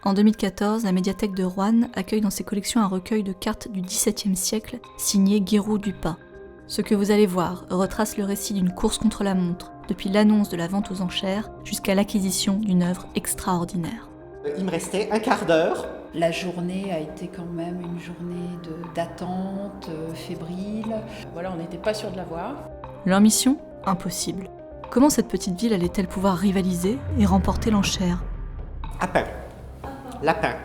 En 2014, la médiathèque de Roanne accueille dans ses collections un recueil de cartes du XVIIe siècle signé Guéroult du Pas. Ce que vous allez voir retrace le récit d'une course contre la montre, depuis l'annonce de la vente aux enchères jusqu'à l'acquisition d'une œuvre extraordinaire. Il me restait un quart d'heure. La journée a été quand même une journée d'attente, fébrile. Voilà, on n'était pas sûr de l'avoir. Leur mission ? Impossible. Comment cette petite ville allait-elle pouvoir rivaliser et remporter l'enchère ? Lapin. Lapin.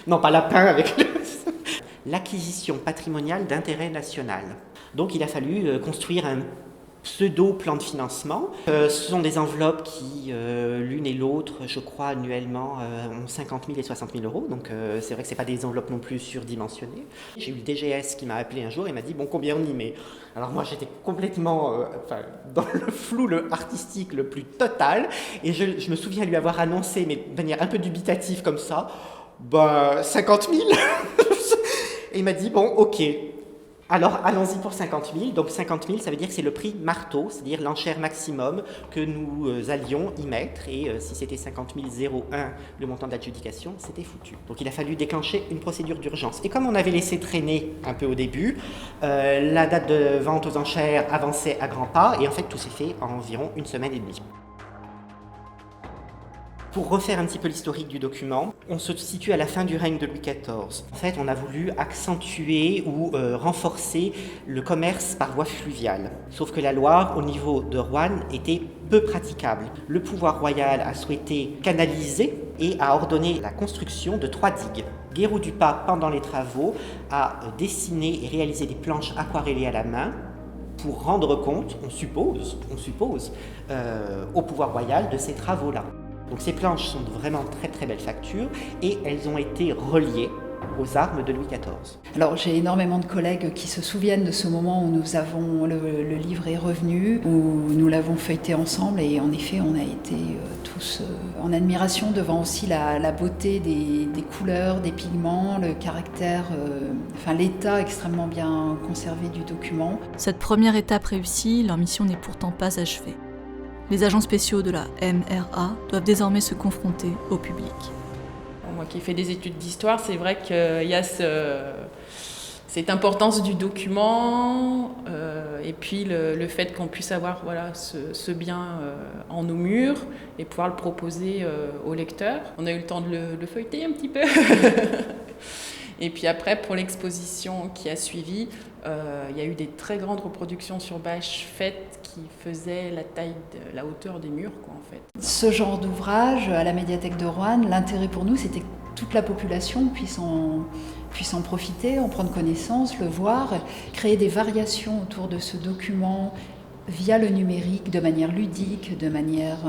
Non, pas lapin avec le... L'acquisition patrimoniale d'intérêt national. Donc il a fallu construire un pseudo-plan de financement. Ce sont des enveloppes qui, l'une et l'autre, je crois, annuellement, ont 50 000 et 60 000 euros. Donc c'est vrai que ce pas des enveloppes non plus surdimensionnées. J'ai eu le DGS qui m'a appelé un jour et m'a dit « Bon, combien on y met ?» Alors moi, j'étais complètement dans le flou artistique le plus total. Et je me souviens lui avoir annoncé, mais de manière un peu dubitative comme ça, « 50 000 ?» Et il m'a dit « Bon, ok. » Alors, allons-y pour 50 000. Donc, 50 000, ça veut dire que c'est le prix marteau, c'est-à-dire l'enchère maximum que nous allions y mettre. Et si c'était 50 001, le montant d'adjudication, c'était foutu. Donc, il a fallu déclencher une procédure d'urgence. Et comme on avait laissé traîner un peu au début, la date de vente aux enchères avançait à grands pas. Et en fait, tout s'est fait en environ une semaine et demie. Pour refaire un petit peu l'historique du document, on se situe à la fin du règne de Louis XIV. En fait, on a voulu accentuer ou renforcer le commerce par voie fluviale. Sauf que la Loire, au niveau de Roanne, était peu praticable. Le pouvoir royal a souhaité canaliser et a ordonné la construction de 3 digues. Guéroult du Pas, pendant les travaux, a dessiné et réalisé des planches aquarellées à la main pour rendre compte, on suppose, au pouvoir royal de ces travaux-là. Donc ces planches sont de vraiment très très belles factures et elles ont été reliées aux armes de Louis XIV. Alors j'ai énormément de collègues qui se souviennent de ce moment où le livre est revenu, où nous l'avons feuilleté ensemble et en effet on a été tous en admiration devant aussi la beauté des couleurs, des pigments, le caractère, l'état extrêmement bien conservé du document. Cette première étape réussie, leur mission n'est pourtant pas achevée. Les agents spéciaux de la MRA doivent désormais se confronter au public. Moi qui ai fait des études d'histoire, c'est vrai qu'il y a cette importance du document et puis le fait qu'on puisse avoir ce bien en nos murs et pouvoir le proposer au lecteur. On a eu le temps de le feuilleter un petit peu. Et puis après, pour l'exposition qui a suivi, il y a eu des très grandes reproductions sur bâche faites qui faisaient la hauteur des murs, en fait. Ce genre d'ouvrage, à la médiathèque de Roanne, l'intérêt pour nous, c'était que toute la population puisse en profiter, en prendre connaissance, le voir, créer des variations autour de ce document via le numérique, de manière ludique, de manière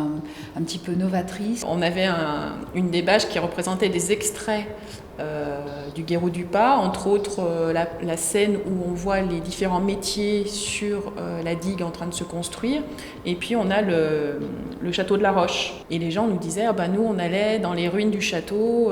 un petit peu novatrice. On avait une des bâches qui représentait des extraits du Guéroult du Pas, entre autres la scène où on voit les différents métiers sur la digue en train de se construire, et puis on a le château de la Roche. Et les gens nous disaient nous on allait dans les ruines du château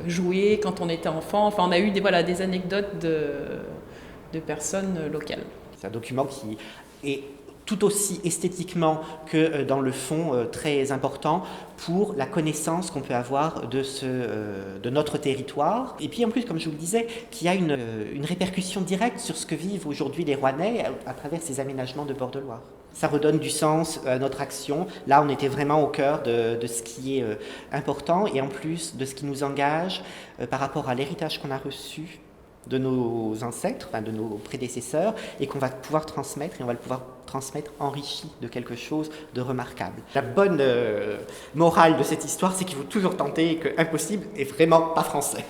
jouer quand on était enfant. Enfin on a eu des anecdotes de personnes locales. C'est un document qui est tout aussi esthétiquement que dans le fond très important pour la connaissance qu'on peut avoir de notre territoire. Et puis en plus, comme je vous le disais, qu'il y a une répercussion directe sur ce que vivent aujourd'hui les Rouennais à travers ces aménagements de bord de Loire. Ça redonne du sens à notre action. Là, on était vraiment au cœur de ce qui est important et en plus de ce qui nous engage par rapport à l'héritage qu'on a reçu de nos ancêtres, de nos prédécesseurs, et qu'on va pouvoir transmettre, et on va le pouvoir transmettre enrichi de quelque chose de remarquable. La bonne morale de cette histoire, c'est qu'il faut toujours tenter et que impossible est vraiment pas français.